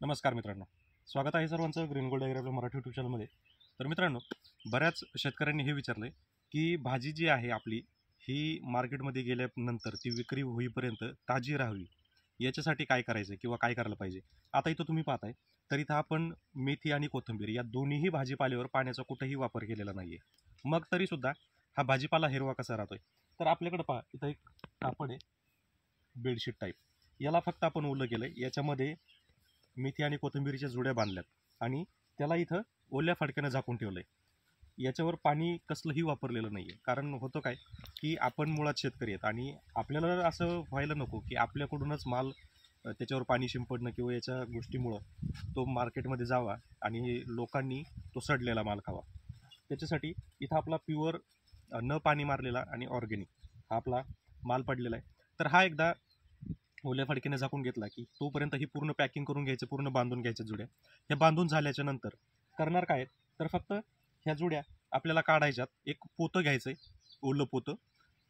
नमस्कार मित्रांनो, स्वागत आहे सर्वांचं ग्रीन गोल्ड ॲग्री आपल्या मराठी यूट्यूब चॅनलमध्ये. तर मित्रांनो, बऱ्याच शेतकऱ्यांनी हे विचारलं आहे की भाजी जी आहे आपली ही मार्केटमध्ये गेल्यानंतर ती विक्री होईपर्यंत ताजी राहावी, याच्यासाठी काय करायचं किंवा काय करायला पाहिजे. आता इथं तुम्ही पाहताय, तर इथं आपण मेथी आणि कोथिंबीर या दोन्हीही भाजीपाल्यावर पाण्याचा कुठेही वापर केलेला नाही आहे. मग तरीसुद्धा हा भाजीपाला हिरवा कसा राहतोय. तर आपल्याकडं पहा, इथं एक कापड आहे बेडशीट टाईप, याला फक्त आपण ओलं केलं आहे. याच्यामध्ये मेथी आणि कोथिंबीरीच्या जुड्या बांधल्यात आणि त्याला इथं ओल्या फडक्यानं झाकून ठेवलं आहे. याच्यावर पाणी कसलंही वापरलेलं नाही आहे. कारण होतं काय की आपण मुळात शेतकरी आहेत आणि आपल्याला असं व्हायला नको की आपल्याकडूनच माल त्याच्यावर पाणी शिंपडणं किंवा याच्या गोष्टीमुळं तो मार्केटमध्ये जावा आणि लोकांनी तो सडलेला माल खावा. त्याच्यासाठी इथं आपला प्युअर न पाणी मारलेला आणि ऑर्गॅनिक हा आपला माल पडलेला आहे. तर हा एकदा ओल्या फडकीने झाकून घेतला की तोपर्यंत ही पूर्ण पॅकिंग करून घ्यायचं, पूर्ण बांधून घ्यायच्या जुड्या. हे बांधून झाल्याच्या नंतर करणार काय, तर फक्त ह्या जुड्या आपल्याला काढायच्यात. एक पोतं घ्यायचं आहे, ओलं पोतं,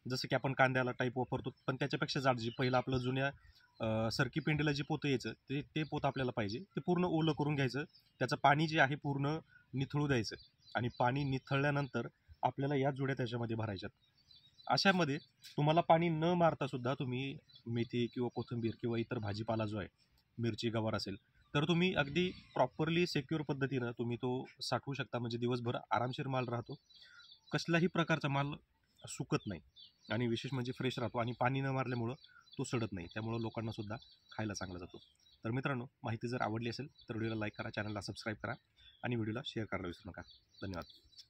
जसं की आपण कांद्याला टाईप वापरतो पण त्याच्यापेक्षा जाड. जे पहिलं आपलं जुन्या सरकी पिंडीला जे पोतं यायचं ते पोतं आपल्याला पाहिजे. ते पूर्ण ओलं करून घ्यायचं. त्याचं पाणी जे आहे पूर्ण निथळू द्यायचं आणि पाणी निथळल्यानंतर आपल्याला या जुड्या त्याच्यामध्ये भरायच्यात. अशामध्ये तुम्हाला पाणी न मारता सुद्धा तुम्ही मेथी किंवा कोथिंबीर किंवा इतर भाजीपाला जो आहे, मिरची गवार असेल, तर तुम्ही अगदी प्रॉपरली सिक्युअर पद्धतीनं तुम्ही तो साठवू शकता. म्हणजे दिवसभर आरामशीर माल राहतो, कसल्याही प्रकारचा माल सुकत नाही आणि विशेष म्हणजे फ्रेश राहतो आणि पाणी न मारल्यामुळं तो सडत नाही. त्यामुळं लोकांना सुद्धा खायला चांगला जातो. तर मित्रांनो, माहिती जर आवडली असेल तर व्हिडिओला लाईक करा, चॅनलला सबस्क्राईब करा आणि व्हिडिओला शेअर करायला विसरू नका. धन्यवाद.